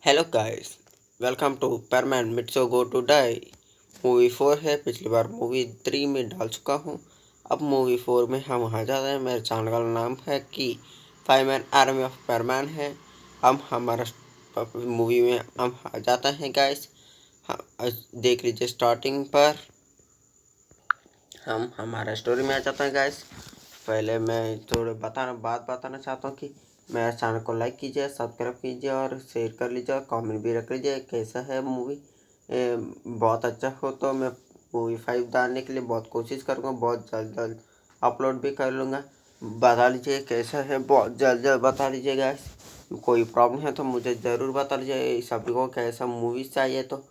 Hello guys, welcome to परमैन मिट्सो गो टू डाई। मूवी 4 है। पिछली बार मूवी 3 में डाल चुका हूँ। अब मूवी 4 में हम आ जाते हैं। मेरे चैनल का नाम है कि 5 मैन आर्मी ऑफ परमैन है। हम हमारा मूवी में हम आ जाते हैं गाइस। देख लीजिए स्टार्टिंग पर हम हमारा स्टोरी में आ जाते हैं गाइस। पहले मैं थोड़े बात बताना चाहता हूँ कि मेरे चैनल को लाइक कीजिए, सब्सक्राइब कीजिए और शेयर कर लीजिए और कमेंट भी रख लीजिए कैसा है मूवी। बहुत अच्छा हो तो मैं मूवी 5 डालने के लिए बहुत कोशिश करूँगा। बहुत जल्द अपलोड भी कर लूँगा। बता लीजिए कैसा है, बहुत जल्द बता लीजिए गाइस। कोई प्रॉब्लम है तो मुझे ज़रूर बता लीजिए। सभी को कैसा मूवीज़ चाहिए तो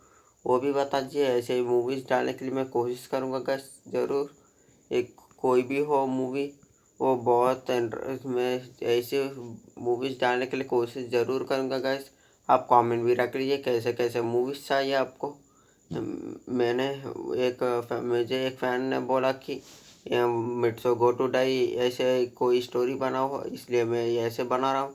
वो भी बता दीजिए। ऐसे ही मूवीज़ डालने के लिए मैं कोशिश करूँगा गाइस ज़रूर। एक कोई भी हो मूवी वो बहुत मैं ऐसे मूवीज़ डालने के लिए कोशिश ज़रूर करूँगा गाइस। आप कमेंट भी रख लीजिए कैसे कैसे मूवीज़ चाहिए आपको। मैंने मुझे एक फ़ैन ने बोला कि मिट्सो गो टू डाई ऐसे कोई स्टोरी बनाओ, इसलिए मैं ये ऐसे बना रहा हूँ।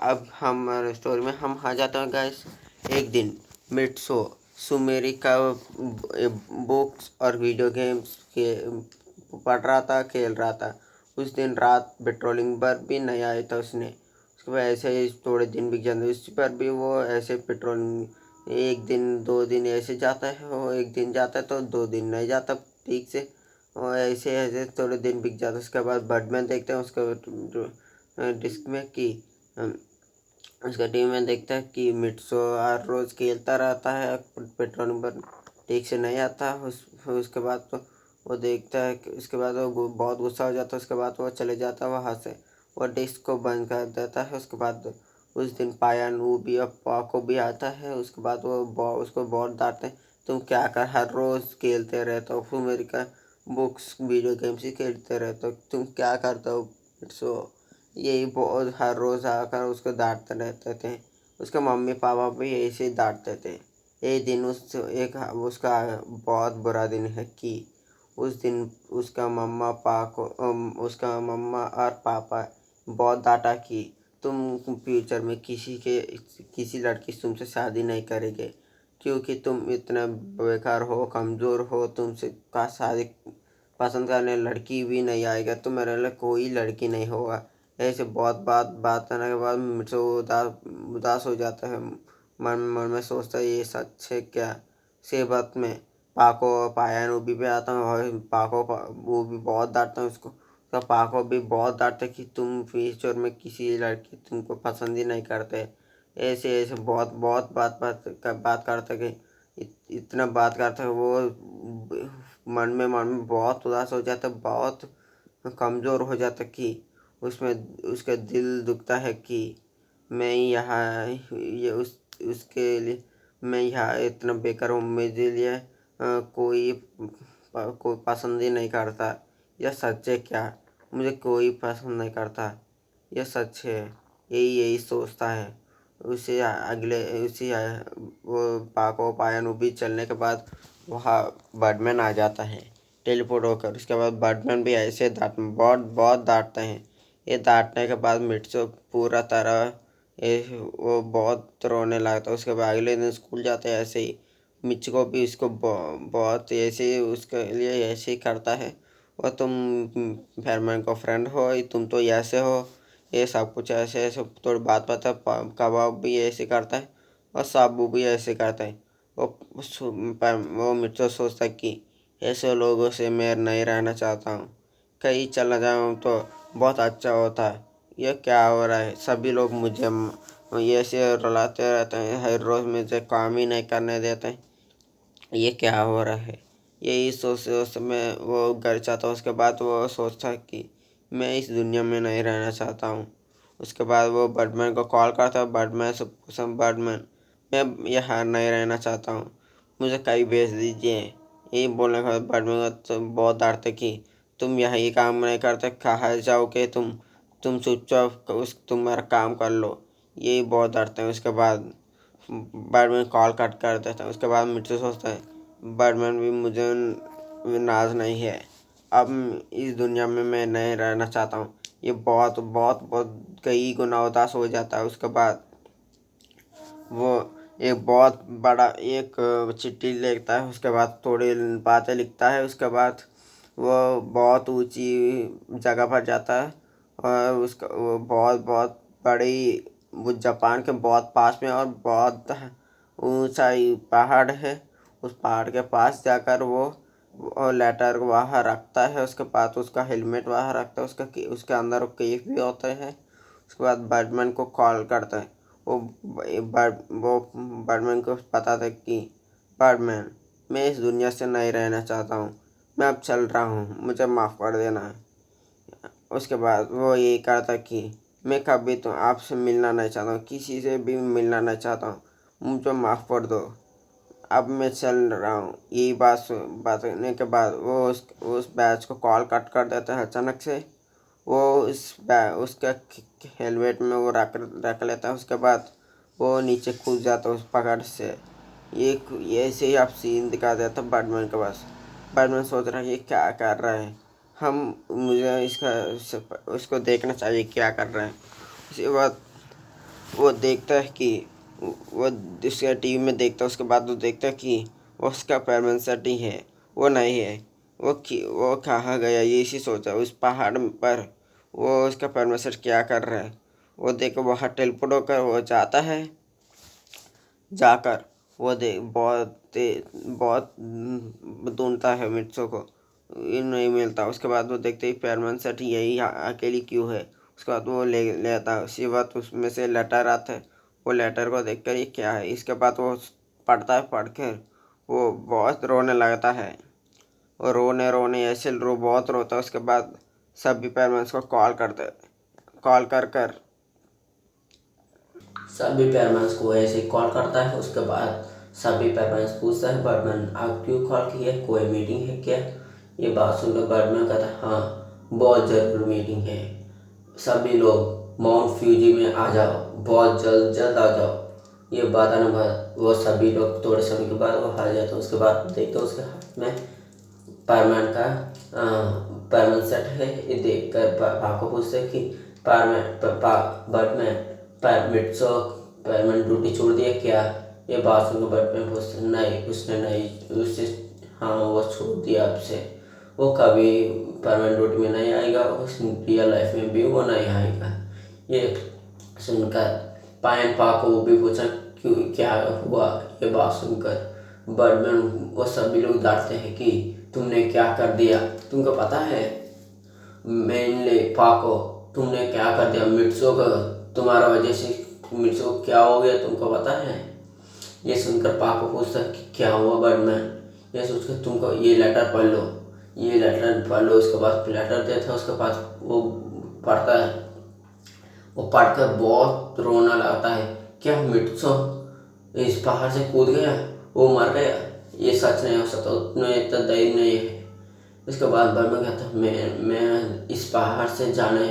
अब हम स्टोरी में हम आ जाते हैं गाइस। एक दिन मिट्सो सुमेरी का बुक्स और वीडियो गेम्स के पढ़ रहा था, खेल रहा था। उस दिन रात पेट्रोलिंग पर भी नहीं आया था उसने। उसके बाद ऐसे ही थोड़े दिन बीत जाते उस पर भी वो ऐसे पेट्रोलिंग एक दिन 2 दिन ऐसे जाता है। वो एक दिन जाता है तो 2 दिन नहीं जाता ठीक से। और ऐसे ऐसे थोड़े दिन बीत जाते उसके बाद बर्डमैन देखते हैं उसके डिस्क में कि उसका टीम में देखता है कि मिट्सो हर रोज़ खेलता रहता है, पेट्रोलिंग पर ठीक से नहीं आता। उसके बाद तो वो देखता है कि उसके बाद वो बहुत गुस्सा हो जाता है। उसके बाद वो चले जाता है वहाँ से। वो डिस्क को बंद कर देता है। उसके बाद उस दिन पाया नू भी और पाको भी आता है। उसके बाद वो उसको बहुत डांटते हैं, तुम क्या कर हर रोज़ खेलते रहते हो, फिर मेरी का बुक्स वीडियो गेम्स ही खेलते रहते हो, तुम क्या करते हो मिट्सो। यही बहुत हर रोज़ आकर उसको डांटते रहते थे। उसके मम्मी पापा भी ऐसे ही डांटते थे। एक दिन उसका बहुत बुरा दिन है कि उस दिन उसका मम्मा और पापा बहुत डांटा कि तुम फ्यूचर में किसी लड़की से तुमसे शादी नहीं करेंगे, क्योंकि तुम इतना बेकार हो, कमज़ोर हो, तुमसे का शादी पसंद करने लड़की भी नहीं आएगा, तो मेरे लिए कोई लड़की नहीं होगा। ऐसे बहुत बात करने के बाद मुझे उदास हो जाता है। मन में सोचता है ये सच है क्या। से बात में पाको पाया नूबी पे आता हूँ और वो भी बहुत डांटता हूँ उसको। तो पाको भी बहुत डांटता है कि तुम फ्यूचर में किसी लड़की तुमको पसंद ही नहीं करते। ऐसे ऐसे बहुत बहुत बात करते कि इतना बात करते हैं वो मन में बहुत उदास हो जाता है, बहुत कमज़ोर हो जाता कि उसमें उसका दिल दुखता है कि मैं यहाँ ये उसके लिए मैं यहाँ इतना बेकार हूँ, मेरे लिए कोई पसंद ही नहीं करता। यह सच है क्या, मुझे कोई पसंद नहीं करता, यह सच है। यही यही सोचता है। वो पाको पायन भी चलने के बाद वहाँ बर्डमैन आ जाता है टेलीपोर्ट होकर। उसके बाद बर्डमैन भी ऐसे बहुत बहुत डांटते हैं। ये डांटने के बाद मिट्सो पूरा तरह वो बहुत रोने लगता है। उसके बाद अगले दिन स्कूल जाते हैं ऐसे ही। मिच को भी इसको बहुत ऐसे ही उसके लिए ऐसे ही करता है। और तुम फेरमैन को फ्रेंड हो, तुम तो ऐसे हो, ये सब कुछ ऐसे ऐसे थोड़ी बात पता। कबाब भी ऐसे करता है और साबू भी ऐसे करता है। वो मिर्चो सोचता है कि ऐसे लोगों से मैं नहीं रहना चाहता हूँ, कहीं चला जाऊँ तो बहुत अच्छा होता है। ये क्या हो रहा है, सभी लोग मुझे ये ऐसे रुलाते रहते हैं, हर रोज़ मुझे काम ही नहीं करने देते हैं, ये क्या हो रहा है। यही सोच में वो घर चाहता हूँ। उसके बाद वो सोचता है कि मैं इस दुनिया में नहीं रहना चाहता हूँ। उसके बाद वो बर्डमैन को कॉल करता है। बर्डमैन मैं यहाँ नहीं रहना चाहता हूँ, मुझे कहीं भेज दीजिए। यही बोलने के बाद बर्डमैन को तो बहुत डांटते कि तुम यहाँ ये काम नहीं करते, कहाँ जाओगे तुम चुपचाप तुम्हारा काम कर लो। यही बहुत डांटते हैं। उसके बाद बैटमैन कॉल कट कर देता है। उसके बाद मिट्टू सोचता है बैटमैन भी मुझे नाज नहीं है, अब इस दुनिया में मैं नहीं रहना चाहता हूँ। ये बहुत बहुत बहुत कई गुना उदास हो जाता है। उसके बाद वो एक बहुत बड़ा एक चिट्ठी लिखता है, उसके बाद थोड़ी बातें लिखता है, उसके बाद वो बहुत ऊंची जगह पर जाता है और उसका वो बहुत बहुत बड़ी, वो जापान के बहुत पास में और बहुत ऊंचाई पहाड़ है। उस पहाड़ के पास जाकर वो लेटर वहाँ रखता है, उसके बाद उसका हेलमेट वहाँ रखता है, उसके अंदर केक भी होते हैं। उसके बाद बैटमैन को कॉल करता है। वो बैटमैन को बताता है कि बैटमैन, मैं इस दुनिया से नहीं रहना चाहता हूँ, मैं अब चल रहा हूँ, मुझे माफ़ कर देना है। उसके बाद वो ये कहता कि मैं कभी तो आपसे मिलना नहीं चाहता हूँ, किसी से भी मिलना नहीं चाहता हूँ, मुझे माफ़ कर दो, अब मैं चल रहा हूँ। यही बात करने के बाद वो उस बैच को कॉल कट कर देता है अचानक से। वो उसका हेलमेट में वो रख लेता है, उसके बाद वो नीचे कूद जाता है उस पहाड़ से। ये ऐसे ही आप सीन दिखा देता है बैटमैन के पास। बैटमैन सोच रहा है ये क्या कर रहा है, मुझे उसको देखना चाहिए क्या कर रहा है। उसके बाद वो देखता है कि वो उसका टीवी में देखता है, उसके बाद वो देखता है कि उसका परमानेंट सेटिंग है, वो नहीं है। वो कहाँ गया, ये इसी सोचा उस पहाड़ पर वो उसका परमानेंट सेट क्या कर रहा है। वो देखो वहाँ टेलीपोर्ट होकर वो जाता है, जाकर वो बहुत ढूंढता है मिर्चों को, ये नहीं मिलता। उसके बाद वो देखते ही परमानेंट सेट यही अकेली क्यों है। उसके बाद वो ले लेता है, उसी वक्त उसमें से लेटर आता है। वो लेटर को देखकर ये क्या है, इसके बाद वो पढ़ता है, पढ़कर वो बहुत रोने लगता है। और रोने रोने ऐसे बहुत रोता है। उसके बाद सभी पेरेंट्स को कॉल कर कर सभी पेरेंट्स को ऐसे कॉल करता है। उसके बाद सभी पेरेंट्स पूछता है बर्डमैन आप क्यों कॉल किए, कोई मीटिंग है क्या? ये बात सुनकर बर्डमैन कहता है हाँ बहुत ज़रूरी मीटिंग है, सभी लोग माउंट फ्यूजी में आ जाओ, बहुत जल्द जल्द आ जाओ। ये बात आने बाद वो सभी लोग थोड़े समय के बाद वो हार जाते हैं। उसके बाद देखते हैं उसके हाथ में परमानेंट का परमानेंट सेट है। ये देख कर पापा को पूछते कि बर्डमैन परमिट सो परमानेंट ड्यूटी छोड़ दिया क्या? ये बात सुनकर बर्डमैन पूछते नहीं उसने नहीं, उससे हाँ वो छोड़ दिया आपसे, वो कभी परमानेंट ड्यूटी में नहीं आएगा, उस रियल लाइफ में भी वो नहीं आएगा। ये सुनकर पायन पा को वो भी पूछा क्यों क्या हुआ। ये बात सुनकर बर्डमैन वो सभी लोग डांटते हैं कि तुमने क्या कर दिया, तुमको पता है मेनली पाको तुमने क्या कर दिया मिर्चों का, तुम्हारा वजह से मिर्चों को क्या हो गया तुमको पता है? ये सुनकर पाको पूछता कि क्या हुआ बर्डमैन? ये सोचकर तुमको ये लेटर पढ़ लो, ये लेटर पढ़ लो। उसके बाद लेटर देता है, उसके बाद वो पढ़ता है। वो पढ़कर बहुत रोना लगता है, क्या मिर्चो इस पहाड़ से कूद गया, वो मर गया, ये सच नहीं हो सकता, उतने इतना धैर्य नहीं है। उसके बाद बर्मा कहता है मैं इस पहाड़ से जाने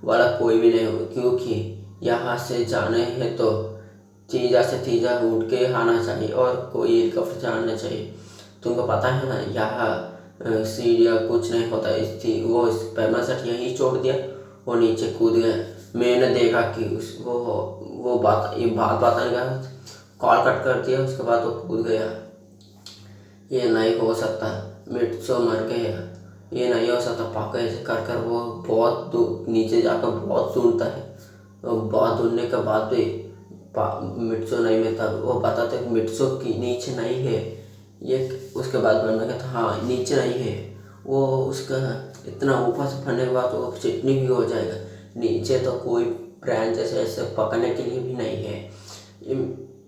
वाला कोई भी नहीं हूँ, क्योंकि यहाँ से जाने है तो तीजा से तीजा उठ के आना चाहिए और कोई हेलीकॉप्टर जाना चाहिए। तुमको पता है ना यहाँ सीढ़िया कुछ नहीं होता, इस थी वो इस पैमा सेट यही छोड़ दिया, वो नीचे कूद गया। मैंने देखा कि उस वो बात ये बात बताने का कॉल कट कर दिया। उसके बाद वो कूद गया। ये नहीं हो सकता, मिर्चो मर गया, ये नहीं हो सकता। पाको ऐसे कर कर वो बहुत दूर नीचे जाकर बहुत ढूंढता है, और बहुत ढूंढने के बाद भी मिर्चो नहीं मिलता। वो बताते मिर्चो की नीचे नहीं है। ये उसके बाद बनना कहता हाँ नीचे नहीं है, वो उसका इतना ऊपर से फटने के बाद वो चिटनी भी हो जाएगा, नीचे तो कोई ब्रांच ऐसे ऐसे पकड़ने के लिए भी नहीं है। ये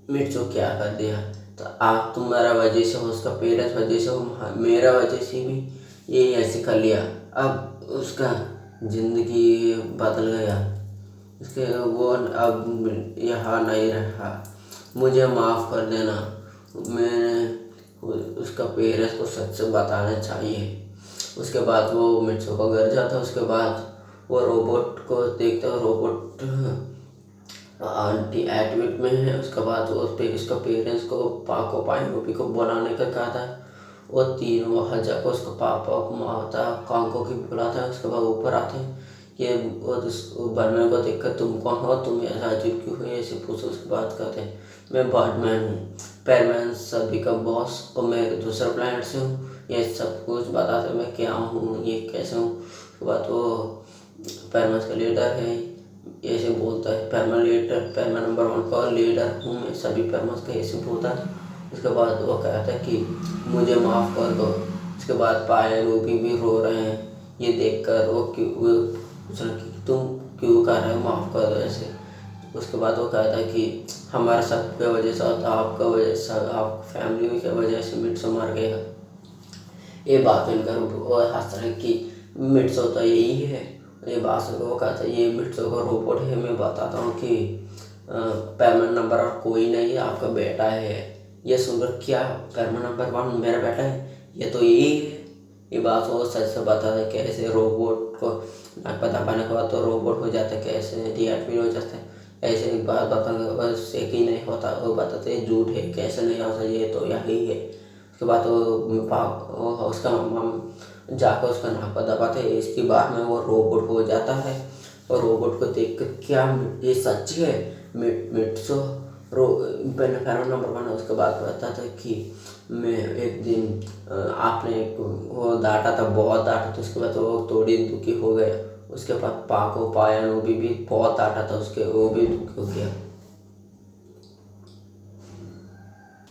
मिर्चो क्या कर दिया, तो आप तुम्हारा वजह से हो, उसका पेरेंट्स वजह से हो, मेरा वजह से भी ये ऐसे कर लिया। अब उसका ज़िंदगी बदल गया, उसके वो अब यहाँ नहीं रहा, मुझे माफ़ कर देना। मैंने उसका पेरेंट्स को सच से बताना चाहिए। उसके बाद वो मिर्चो का घर जाता है। उसके बाद वो रोबोट को देखता है, रोबोट आंटी एडमिट में है। उसके बाद वो उसका पेरेंट्स को पाको पाइनोपी को बनाने का कहा था। वो तीन वहाँ जाकर उसका पापा को मारता है, कांको की बुलाता है। उसके बाद ऊपर आते हैं, ये बैटमैन को देखकर तुम कौन हो, तुम ऐसा अजीब क्यों हो, ऐसे पूछो। उसके बाद कहते हैं मैं बैटमैन हूँ, पैरमैन सभी का बॉस, और मैं दूसरे प्लेनेट से हूँ। ये सब कुछ बताते मैं क्या हूँ, ये कैसे हूँ। उसके बाद वो पैरमैन का लीडर है, ऐसे बोलता है पैरमैन नंबर 1 का लीडर हूँ मैं, सभी पैरमैन का ऐसे बोलता है। उसके बाद वो कहता है कि मुझे माफ़ कर दो। उसके बाद पायल वो भी रो रहे हैं, ये देखकर वो पूछ रहे कि तुम क्यों कर रहे हो, माफ़ कर दो ऐसे। उसके बाद वो कहता है कि हमारे सब के वजह से, आपका वजह से, आप फैमिली की वजह से मिट्सो मर गया। ये बात सुनकर वो हंस रहे कि मिट्सो तो यही है। ये बात सुनकर वो कहता है ये मिट्सो का रोबोट है, मैं बताता हूँ कि पैरमैन नंबर और कोई नहीं है, आपका बेटा है। ये सुनकर क्या पैरमैन नंबर 1 मेरा बेटा है, ये तो यही है। ये बात वो सच से बताता है कैसे रोबोट को नाक पर दबाने के बाद तो रोबोट हो जाता है, कैसे डीएक्टिवेट हो जाता है। ऐसे एक बात बताने बस एक ही नहीं होता, वो बताते हैं झूठ है, कैसे नहीं होता, ये तो यही है। उसके बाद वो उसका मम्मा जाकर उसका नाक पर दबाते हैं, इसकी बात में वो रोबोट हो जाता है। और रोबोट को देख कर क्या ये सच है, मिट्सो पैरमैन नंबर 1 है। उसके बाद बताता है कि मैं एक दिन आपने वो डांटा था, बहुत डांटा था। उसके बाद वो थोड़ी दुखी हो गया। उसके बाद पा को पाया वो भी बहुत डांटा था उसके, वो भी दुखी हो गया।